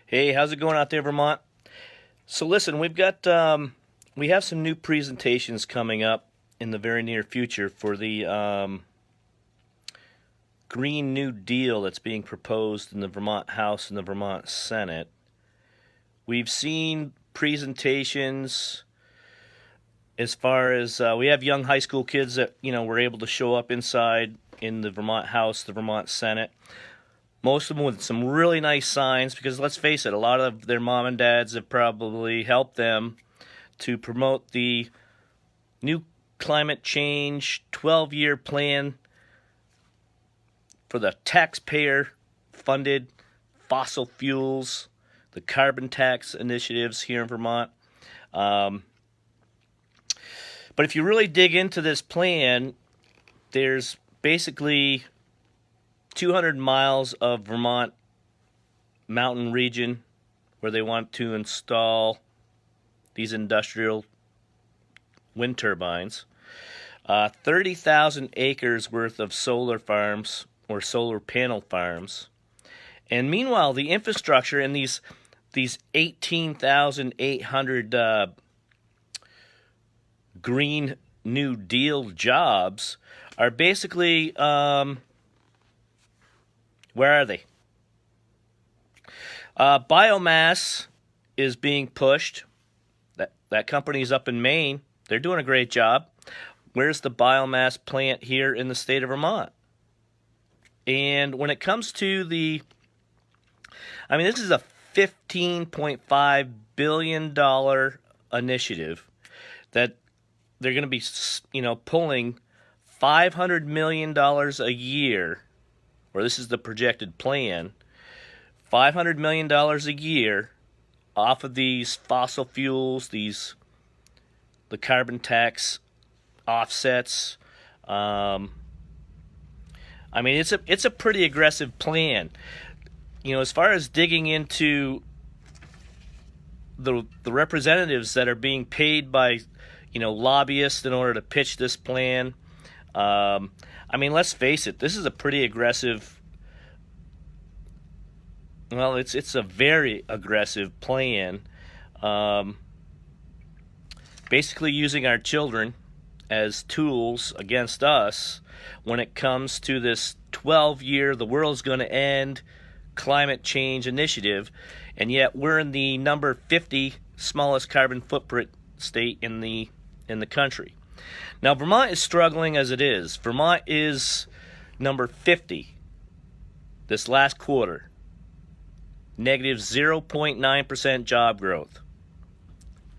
Hey, how's it going out there, Vermont? So listen, we have some new presentations coming up in the very near future for the Green New Deal that's being proposed in the Vermont House and the Vermont Senate. We've seen presentations as far as we have young high school kids that were able to show up inside in the Vermont House, the Vermont Senate. Most of them with some really nice signs, because let's face it, a lot of their mom and dads have probably helped them to promote the new climate change 12-year plan for the taxpayer-funded fossil fuels, the carbon tax initiatives here in Vermont. But if you really dig into this plan, there's basically 200 miles of Vermont mountain region where they want to install these industrial wind turbines. 30,000 acres worth of solar farms or solar panel farms. And meanwhile, the infrastructure in these 18,800 Green New Deal jobs are basically, where are they? Biomass is being pushed. That company's up in Maine. They're doing a great job. Where's the biomass plant here in the state of Vermont? And when it comes to this is a $15.5 billion initiative that they're going to be, pulling $500 million a year, or this is the projected plan, $500 million a year off of these fossil fuels, the carbon tax offsets. It's a pretty aggressive plan. As far as digging into the representatives that are being paid by lobbyists in order to pitch this plan, let's face it, this is a pretty aggressive, it's a very aggressive plan. Basically using our children as tools against us when it comes to this 12-year, the world's going to end climate change initiative, and yet we're in the number 50 smallest carbon footprint state in the country. Now, Vermont is struggling as it is. Vermont is number 50 this last quarter. Negative 0.9% job growth.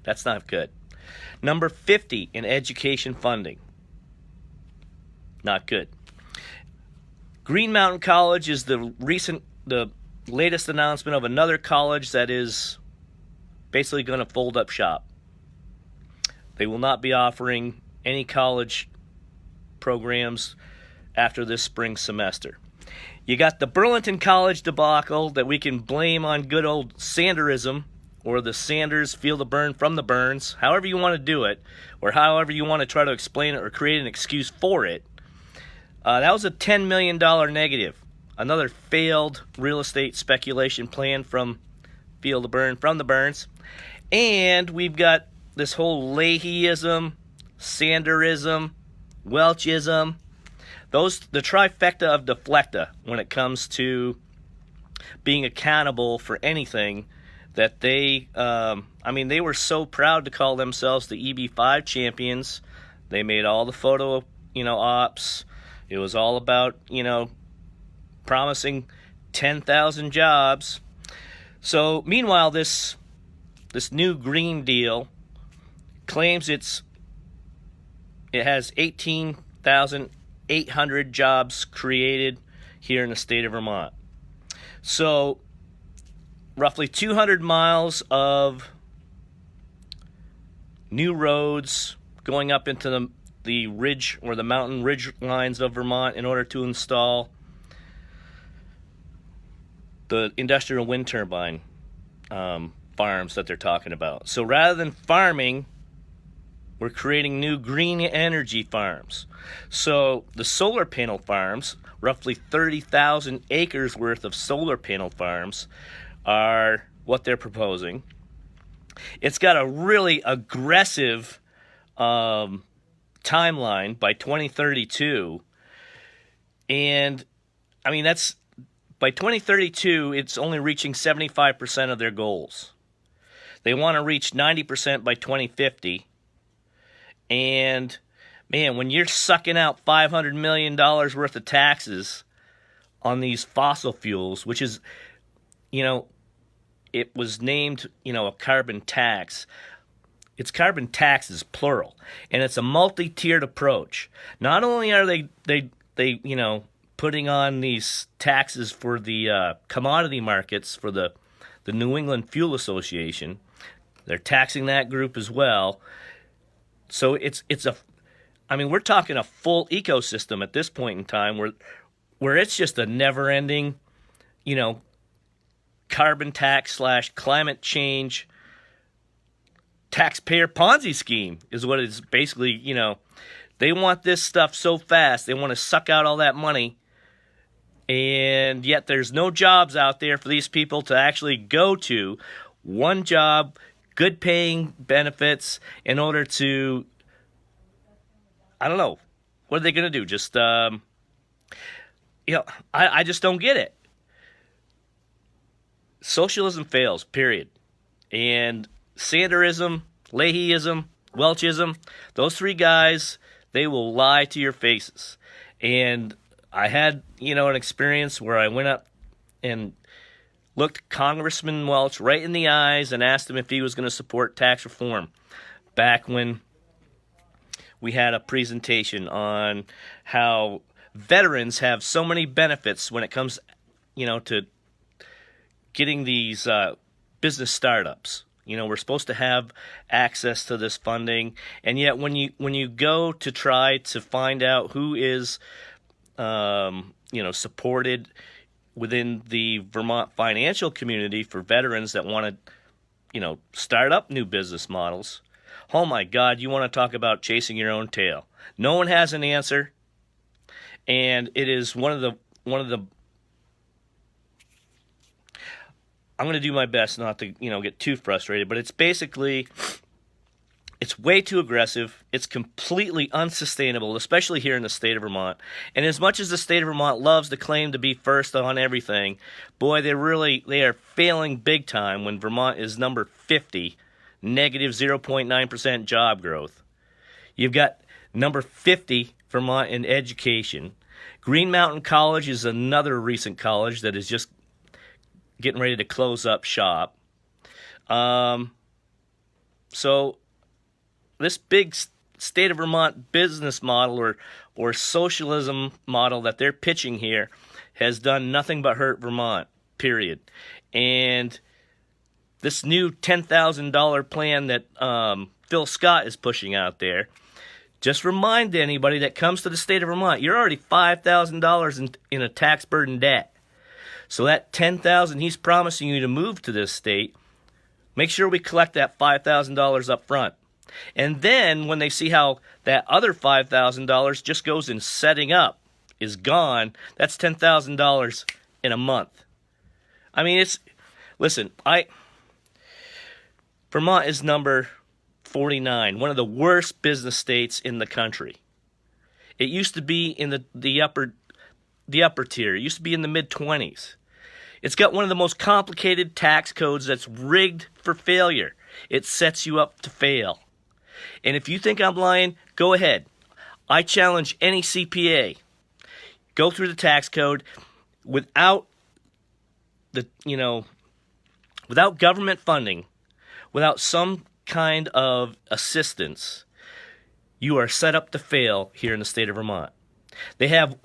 That's not good. Number 50 in education funding. Not good. Green Mountain College is the latest announcement of another college that is basically going to fold up shop. They will not be offering any college programs after this spring semester. You got the Burlington College debacle that we can blame on good old Sanderism, or the Sanders feel the burn from the burns, however you want to do it, or however you want to try to explain it or create an excuse for it. That was a $10 million negative. Another failed real estate speculation plan from feel the burn from the burns. And we've got this whole Leahyism, Sanderism, Welchism, the trifecta of deflecta when it comes to being accountable for anything that they were so proud to call themselves the EB5 champions. They made all the photo, ops. It was all about, promising 10,000 jobs. So meanwhile, this new Green Deal claims it has 18,800 jobs created here in the state of Vermont. So roughly 200 miles of new roads going up into the ridge or the mountain ridge lines of Vermont in order to install the industrial wind turbine farms that they're talking about. So rather than farming, we're creating new green energy farms. So the solar panel farms, roughly 30,000 acres worth of solar panel farms, are what they're proposing. It's got a really aggressive timeline by 2032. And, I mean, that's by 2032, it's only reaching 75% of their goals. They want to reach 90% by 2050. And, man, when you're sucking out $500 million worth of taxes on these fossil fuels, which is, you know, it was named, you know, a carbon tax. It's carbon taxes, plural. And it's a multi-tiered approach. Not only are they you know, putting on these taxes for the commodity markets for the New England Fuel Association. They're taxing that group as well. So I mean, we're talking a full ecosystem at this point in time where it's just a never-ending, you know, carbon tax / climate change taxpayer Ponzi scheme is what it's basically, you know. They want this stuff so fast. They want to suck out all that money. And yet there's no jobs out there for these people to actually go to. One job, good paying benefits in order to, I don't know, what are they going to do? Just, you know, I just don't get it. Socialism fails, period. And Sanderism, Leahyism, Welchism, those three guys, they will lie to your faces. And I had, you know, an experience where I went up and looked Congressman Welch right in the eyes and asked him if he was going to support tax reform back when we had a presentation on how veterans have so many benefits when it comes, you know, to getting these business startups. You know, we're supposed to have access to this funding, and yet when you go to try to find out who is, you know, supported within the Vermont financial community for veterans that want to, you know, start up new business models, oh my God, you want to talk about chasing your own tail. No one has an answer, and it is one of the. I'm going to do my best not to, you know, get too frustrated, but it's basically, it's way too aggressive. It's completely unsustainable, especially here in the state of Vermont. And as much as the state of Vermont loves to claim to be first on everything, boy, they are failing big time when Vermont is number 50, negative 0.9% job growth. You've got number 50, Vermont in education. Green Mountain College is another recent college that is just getting ready to close up shop. So this big state of Vermont business model or socialism model that they're pitching here has done nothing but hurt Vermont, period. And this new $10,000 plan that Phil Scott is pushing out there, just remind anybody that comes to the state of Vermont, you're already $5,000 in a tax burden debt. So that $10,000 he's promising you to move to this state, make sure we collect that $5,000 up front. And then when they see how that other $5,000 just goes in setting up, is gone, that's $10,000 in a month. I mean, Vermont is number 49, one of the worst business states in the country. It used to be in the upper tier. It used to be in the mid-20s. It's got one of the most complicated tax codes that's rigged for failure. It sets you up to fail. And if you think I'm lying, go ahead. I challenge any CPA. Go through the tax code without without government funding, without some kind of assistance, you are set up to fail here in the state of Vermont. They have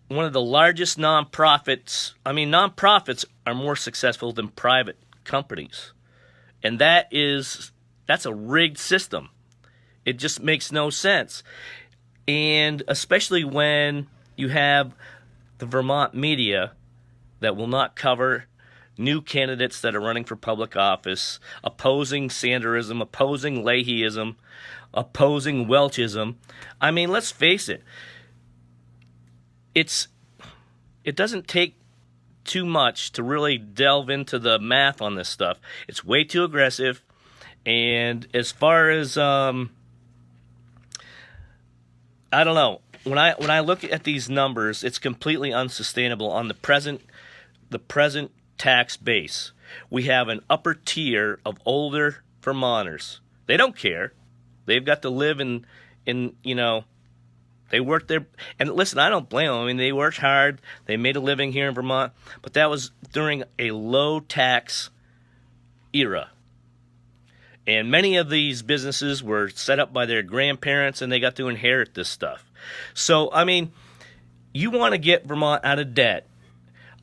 one of the largest nonprofits. I mean, nonprofits are more successful than private companies. And that's a rigged system. It just makes no sense. And especially when you have the Vermont media that will not cover new candidates that are running for public office, opposing Sanderism, opposing Leahyism, opposing Welchism. I mean, let's face it. It doesn't take too much to really delve into the math on this stuff. It's way too aggressive. And as far as I don't know, when I look at these numbers, it's completely unsustainable on the present tax base. We have an upper tier of older Vermonters. They don't care. They've got to live in they worked there. And listen, I don't blame them. I mean, they worked hard. They made a living here in Vermont. But that was during a low tax era. And many of these businesses were set up by their grandparents, and they got to inherit this stuff. So, I mean, you want to get Vermont out of debt.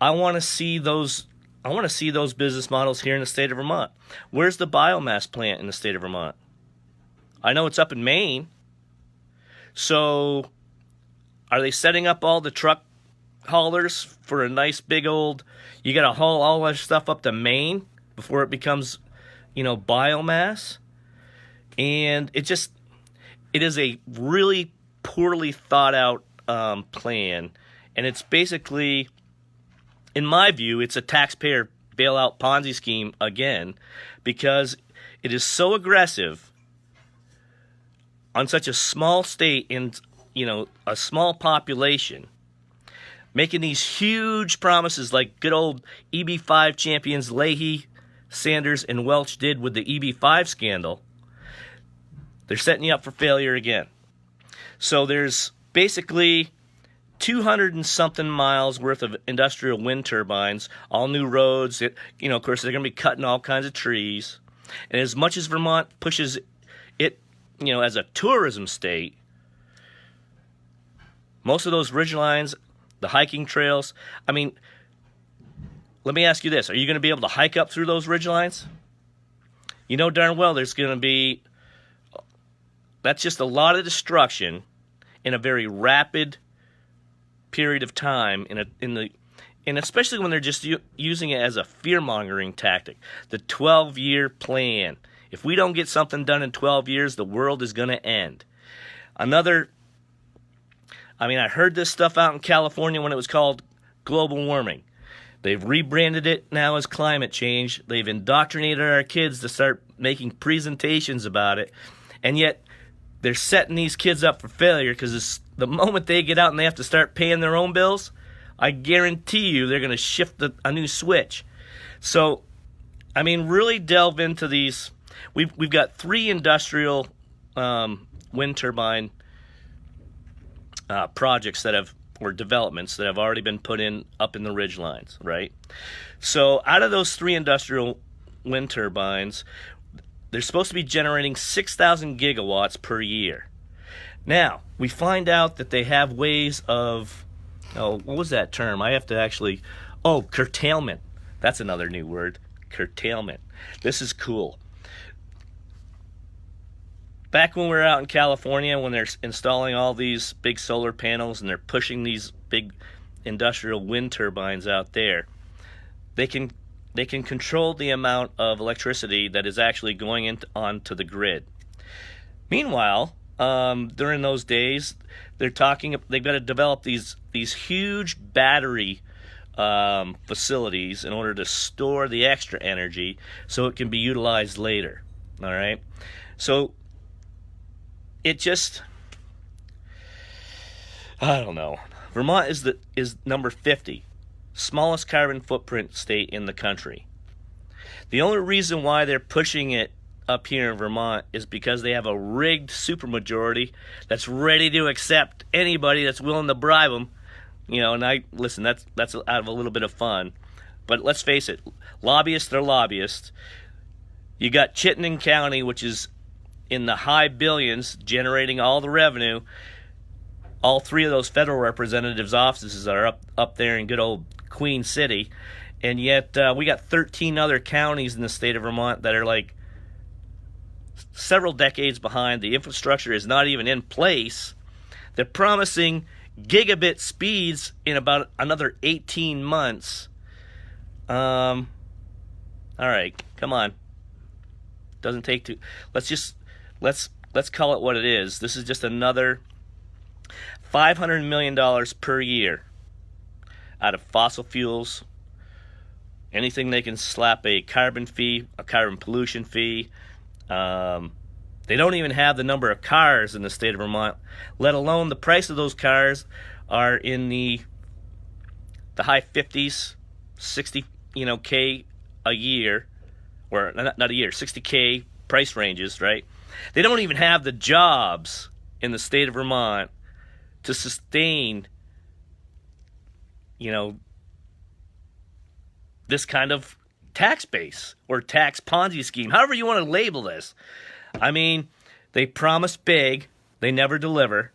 I want to see those business models here in the state of Vermont. Where's the biomass plant in the state of Vermont? I know it's up in Maine. So, are they setting up all the truck haulers for a nice big old, you got to haul all that stuff up to Maine before it becomes, biomass? And it is a really poorly thought out plan. And it's basically, in my view, it's a taxpayer bailout Ponzi scheme again, because it is so aggressive on such a small state and, a small population, making these huge promises like good old EB5 champions Leahy, Sanders, and Welch did with the EB5 scandal. They're setting you up for failure again. So there's basically 200 and something miles worth of industrial wind turbines, all new roads. Of course, they're going to be cutting all kinds of trees. And as much as Vermont pushes it, as a tourism state, most of those ridge lines, the hiking trails, I mean, let me ask you this. Are you going to be able to hike up through those ridge lines? You know darn well there's going to be, that's just a lot of destruction in a very rapid period of time, and especially when they're just using it as a fear-mongering tactic. The 12-year plan. If we don't get something done in 12 years, the world is going to end. I heard this stuff out in California when it was called global warming. They've rebranded it now as climate change. They've indoctrinated our kids to start making presentations about it. And yet, they're setting these kids up for failure, because the moment they get out and they have to start paying their own bills, I guarantee you they're going to shift a new switch. So, really delve into these. We've got 3 industrial wind turbine projects or developments that have already been put up in the ridge lines, right? So out of those 3 industrial wind turbines, they're supposed to be generating 6,000 gigawatts per year. Now, we find out that they have ways of, what was that term? I have to actually, curtailment. That's another new word, curtailment. This is cool. Back when we were out in California, when they're installing all these big solar panels and they're pushing these big industrial wind turbines out there, they can control the amount of electricity that is actually going onto the grid. Meanwhile, during those days, they've got to develop these huge battery facilities in order to store the extra energy so it can be utilized later. All right, so it just, I don't know. Vermont is number 50, smallest carbon footprint state in the country. The only reason why they're pushing it up here in Vermont is because they have a rigged supermajority that's ready to accept anybody that's willing to bribe them. And listen, that's out of a little bit of fun. But let's face it, lobbyists are lobbyists. You got Chittenden County, which is in the high billions, generating all the revenue. All 3 of those federal representatives' offices are up there in good old Queen City. And yet we got 13 other counties in the state of Vermont that are like several decades behind. The infrastructure is not even in place. They're promising gigabit speeds in about another 18 months. All right, come on. Doesn't take too. Let's call it what it is. This is just another $500 million per year out of fossil fuels Anything they can slap a carbon fee, a carbon pollution fee. They don't even have the number of cars in the state of Vermont, let alone the price of those cars are in the high 50s, 60, K a year, or not a year, 60K price ranges, right? They don't even have the jobs in the state of Vermont to sustain, this kind of tax base or tax Ponzi scheme, however you want to label this. I mean, they promise big, they never deliver,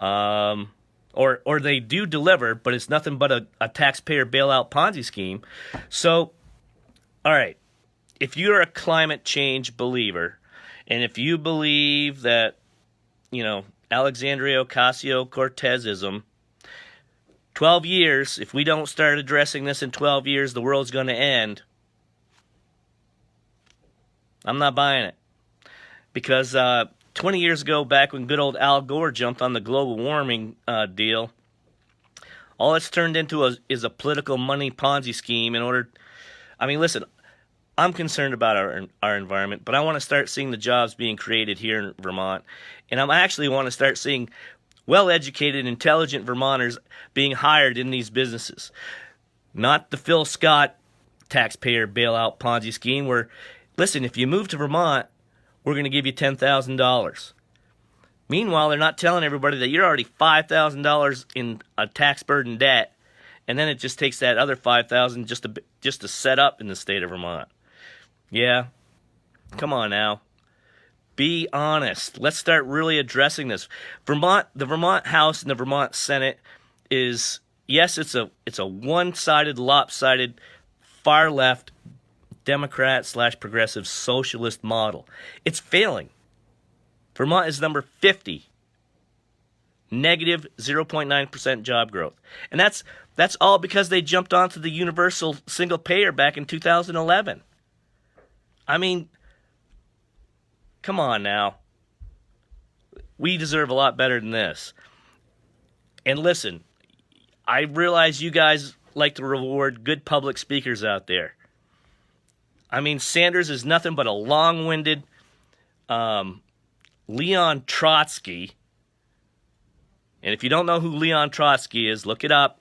or they do deliver, but it's nothing but a taxpayer bailout Ponzi scheme. So, all right, if you're a climate change believer, and if you believe that, Alexandria Ocasio-Cortezism, 12 years, if we don't start addressing this in 12 years, the world's going to end. I'm not buying it. Because 20 years ago, back when good old Al Gore jumped on the global warming deal, all it's turned into is a political money Ponzi scheme in order... I mean, listen, I'm concerned about our environment, but I want to start seeing the jobs being created here in Vermont. And I actually want to start seeing well-educated, intelligent Vermonters being hired in these businesses. Not the Phil Scott taxpayer bailout Ponzi scheme where, listen, if you move to Vermont, we're going to give you $10,000. Meanwhile, they're not telling everybody that you're already $5,000 in a tax burden debt, and then it just takes that other $5,000 just to set up in the state of Vermont. Yeah, come on now. Be honest. Let's start really addressing this. The Vermont House and the Vermont Senate is, yes, it's a one-sided, lopsided, far-left Democrat/progressive socialist model. It's failing. Vermont is number 50. Negative 0.9% job growth. And that's all because they jumped onto the universal single payer back in 2011. I mean, come on now. We deserve a lot better than this. And listen, I realize you guys like to reward good public speakers out there. I mean, Sanders is nothing but a long-winded Leon Trotsky. And if you don't know who Leon Trotsky is, look it up.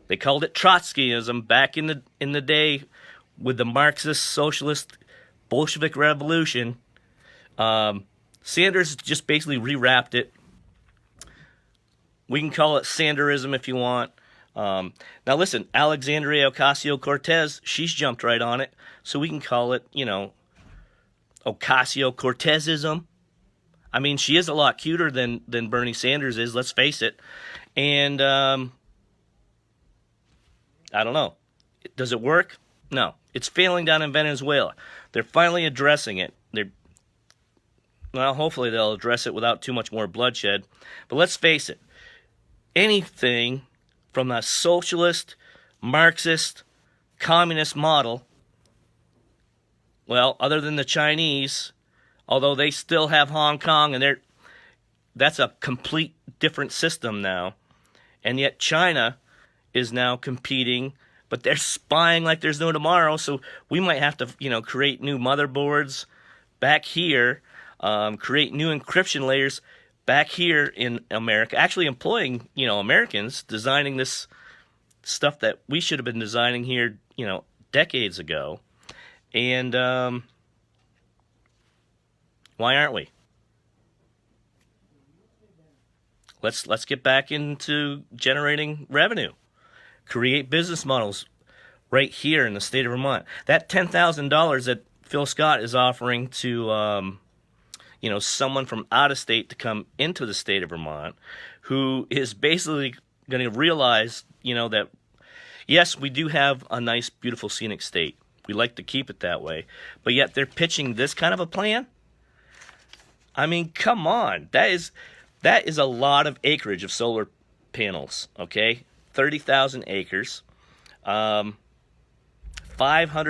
They called it Trotskyism back in the day with the Marxist, socialist, Bolshevik Revolution. Sanders just basically rewrapped it. We can call it Sanderism if you want. Now listen, Alexandria Ocasio-Cortez, she's jumped right on it, so we can call it, Ocasio-Cortezism. I mean, she is a lot cuter than Bernie Sanders is, let's face it. And I don't know. Does it work? No. It's failing down in Venezuela. They're finally addressing it. Hopefully they'll address it without too much more bloodshed. But let's face it. Anything from a socialist, Marxist, communist model, well, other than the Chinese, although they still have Hong Kong, and that's a complete different system now. And yet China is now competing, but they're spying like there's no tomorrow, so we might have to, create new motherboards back here, create new encryption layers back here in America, actually employing, Americans, designing this stuff that we should have been designing here, decades ago. And why aren't we? Let's get back into generating revenue. Create business models right here in the state of Vermont. That $10,000 that Phil Scott is offering to someone from out of state to come into the state of Vermont, who is basically going to realize, that, yes, we do have a nice, beautiful, scenic state. We like to keep it that way. But yet they're pitching this kind of a plan? I mean, come on. That is a lot of acreage of solar panels, okay? 30,000 acres. $500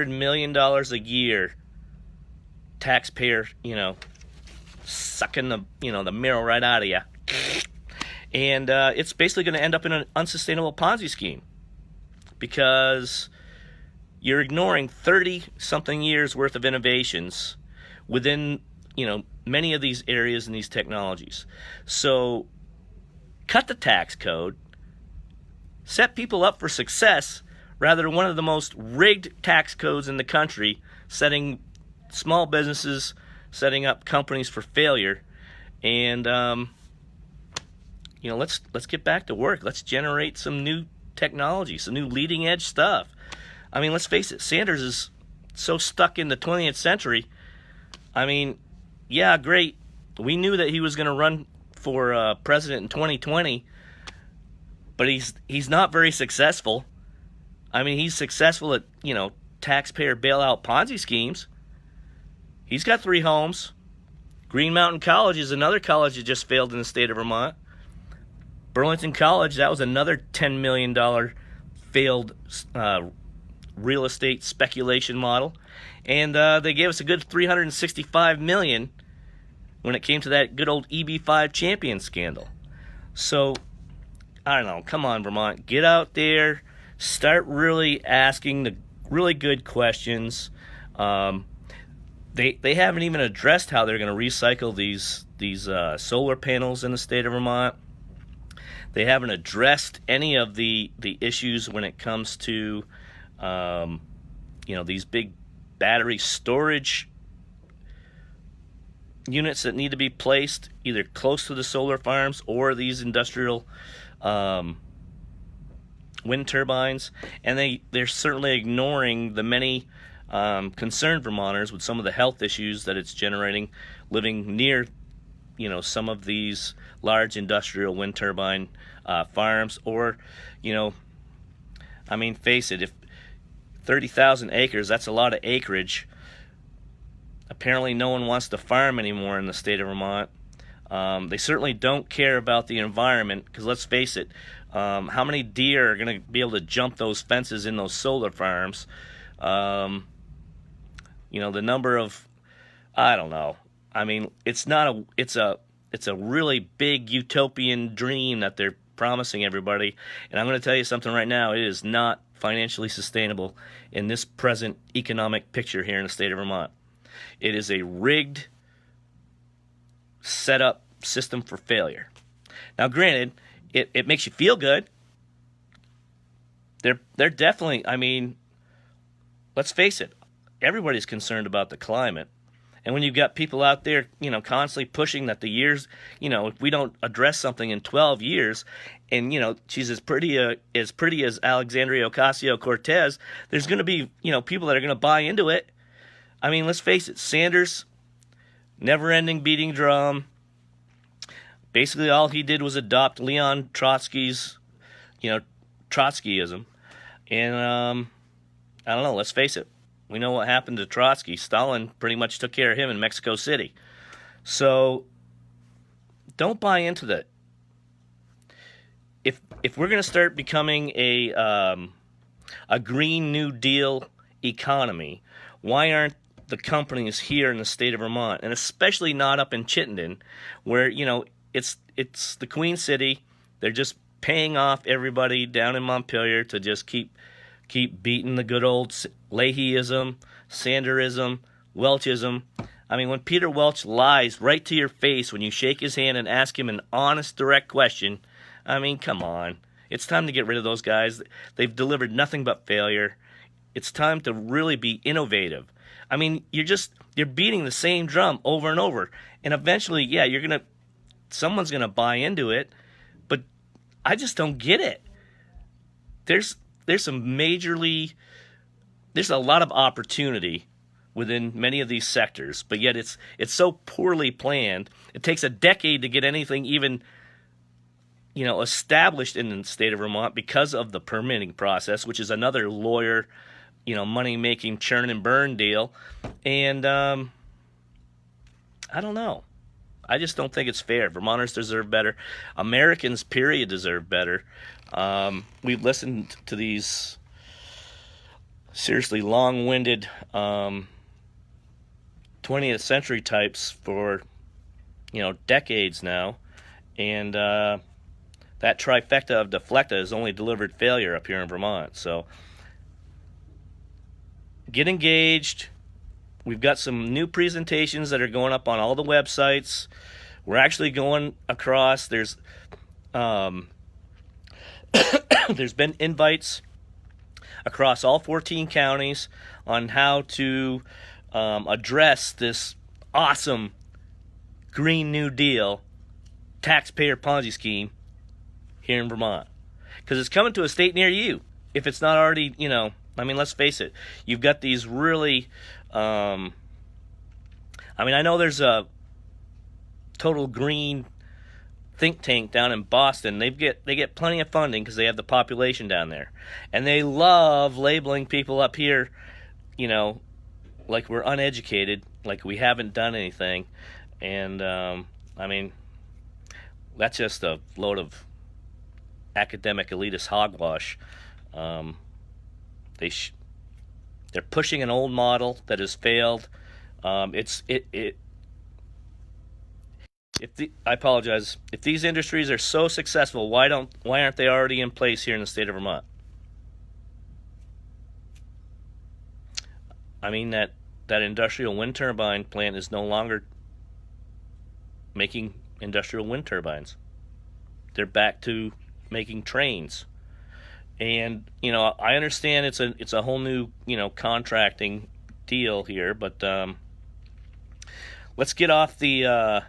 million a year taxpayer, sucking the marrow right out of you. And it's basically going to end up in an unsustainable Ponzi scheme. because you're ignoring 30-something years worth of innovations within, many of these areas and these technologies. So cut the tax code, set people up for success rather than one of the most rigged tax codes in the country, setting small businesses, setting up companies for failure. And let's get back to work. Let's generate some new technology, some new leading edge stuff. I mean, let's face it, Sanders is so stuck in the 20th century. I mean, yeah, great. We knew that he was going to run for president in 2020, but he's not very successful. I mean, he's successful at, taxpayer bailout Ponzi schemes. He's got 3 homes. Green Mountain College is another college that just failed in the state of Vermont. Burlington College, that was another $10 million failed real estate speculation model. And they gave us a good $365 million when it came to that good old EB5 champion scandal. So, I don't know. Come on, Vermont. Get out there. Start really asking the really good questions. They haven't even addressed how they're going to recycle these solar panels in the state of Vermont. They haven't addressed any of the issues when it comes to these big battery storage units that need to be placed either close to the solar farms or these industrial wind turbines. And they're certainly ignoring the many concerned Vermonters with some of the health issues that it's generating living near some of these large industrial wind turbine farms. Or face it, if 30,000 acres, that's a lot of acreage. Apparently no one wants to farm anymore in the state of Vermont. They certainly don't care about the environment, because let's face it, how many deer are going to be able to jump those fences in those solar farms? The number of, I don't know. I mean, it's a really big utopian dream that they're promising everybody. And I'm going to tell you something right now. It is not financially sustainable in this present economic picture here in the state of Vermont. It is a rigged, set up system for failure. Now, granted, it makes you feel good. They're definitely, I mean, let's face it, everybody's concerned about the climate. And when you've got people out there, constantly pushing that the years, if we don't address something in 12 years, and, she's as pretty as Alexandria Ocasio-Cortez, there's going to be, people that are going to buy into it. I mean, let's face it, Sanders, never-ending beating drum. Basically, all he did was adopt Leon Trotsky's, Trotskyism. And, I don't know, let's face it. We know what happened to Trotsky. Stalin pretty much took care of him in Mexico City. So don't buy into that. If we're going to start becoming a Green New Deal economy, why aren't the companies here in the state of Vermont, and especially not up in Chittenden, where it's the Queen City? They're just paying off everybody down in Montpelier to just keep beating the good old Leahyism, Sanderism, Welchism. I mean, when Peter Welch lies right to your face when you shake his hand and ask him an honest, direct question, I mean, come on. It's time to get rid of those guys. They've delivered nothing but failure. It's time to really be innovative. I mean, you're beating the same drum over and over. And eventually, yeah, someone's gonna buy into it, but I just don't get it. There's a lot of opportunity within many of these sectors, but yet it's so poorly planned. It takes a decade to get anything even, established in the state of Vermont because of the permitting process, which is another lawyer, money-making churn and burn deal. And I don't know. I just don't think it's fair. Vermonters deserve better. Americans, period, deserve better. We've listened to these seriously long-winded 20th century types for, decades now. And that trifecta of deflecta has only delivered failure up here in Vermont. So get engaged. We've got some new presentations that are going up on all the websites. We're actually going across. There's there's been invites across all 14 counties on how to address this awesome Green New Deal taxpayer Ponzi scheme here in Vermont. Because it's coming to a state near you. If it's not already, I mean, let's face it. You've got these really, I know there's a total green think tank down in Boston. They get plenty of funding because they have the population down there. And they love labeling people up here, like we're uneducated, like we haven't done anything. And, that's just a load of academic elitist hogwash. They're pushing an old model that has failed. I apologize. If these industries are so successful, why aren't they already in place here in the state of Vermont? I mean, that industrial wind turbine plant is no longer making industrial wind turbines. They're back to making trains. And I understand it's a whole new contracting deal here, but let's get off the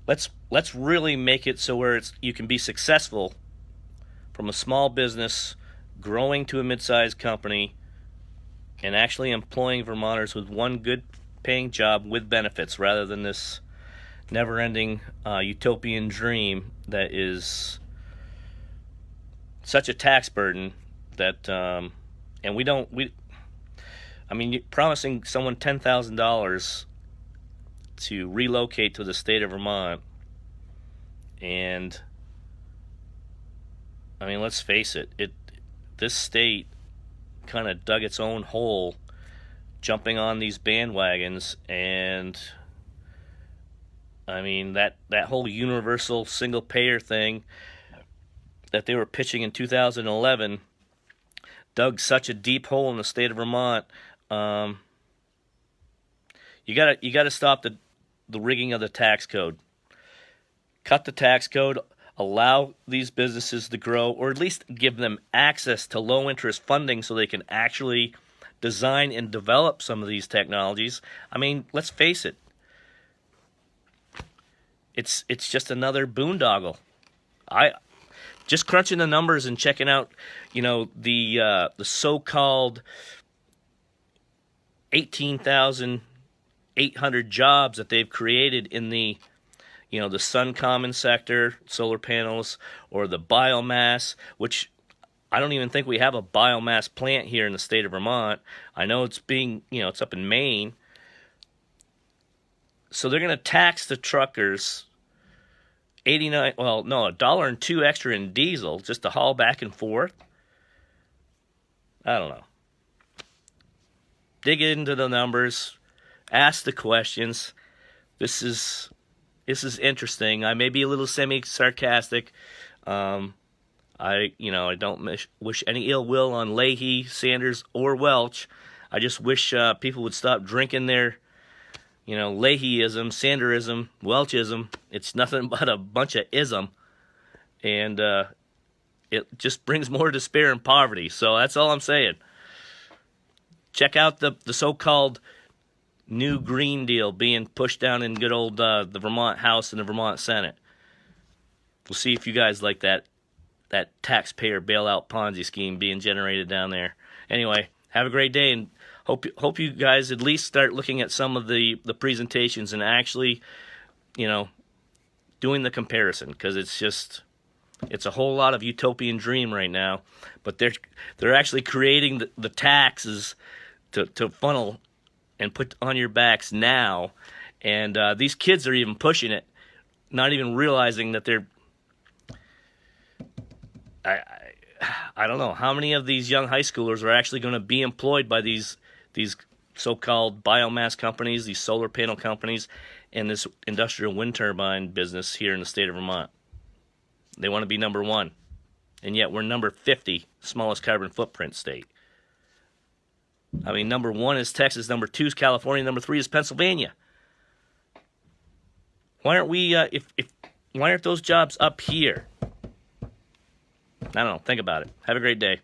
let's really make it so where you can be successful from a small business growing to a mid-sized company and actually employing Vermonters with one good paying job with benefits rather than this never-ending utopian dream that is such a tax burden that promising someone $10,000 to relocate to the state of Vermont, and let's face it, this state kind of dug its own hole jumping on these bandwagons, and that whole universal single payer thing that they were pitching in 2011 dug such a deep hole in the state of Vermont. You gotta stop the rigging of the tax code. Cut the tax code, allow these businesses to grow, or at least give them access to low interest funding so they can actually design and develop some of these technologies. Let's face it. It's just another boondoggle. Just crunching the numbers and checking out, the so-called 18,800 jobs that they've created in the Sun Common sector, solar panels, or the biomass, which I don't even think we have a biomass plant here in the state of Vermont. I know it's it's up in Maine. So they're going to tax the truckers $1.02 extra in diesel just to haul back and forth. I don't know. Dig into the numbers, ask the questions. This is interesting. I may be a little semi-sarcastic. I don't wish any ill will on Leahy, Sanders, or Welch. I just wish people would stop drinking their Leahyism, Sanderism, Welchism. It's nothing but a bunch of ism. And it just brings more despair and poverty. So that's all I'm saying. Check out the so-called new Green Deal being pushed down in good old the Vermont House and the Vermont Senate. We'll see if you guys like that taxpayer bailout Ponzi scheme being generated down there. Anyway, have a great day, and hope you guys at least start looking at some of the presentations and actually, doing the comparison, because it's a whole lot of utopian dream right now, but they're actually creating the taxes to funnel and put on your backs now, and these kids are even pushing it, not even realizing that they're. I don't know how many of these young high schoolers are actually going to be employed by these so-called biomass companies, these solar panel companies, and this industrial wind turbine business here in the state of Vermont. They want to be number one. And yet we're number 50, smallest carbon footprint state. I mean, number one is Texas, number two is California, number three is Pennsylvania. Why aren't we, why aren't those jobs up here? I don't know. Think about it. Have a great day.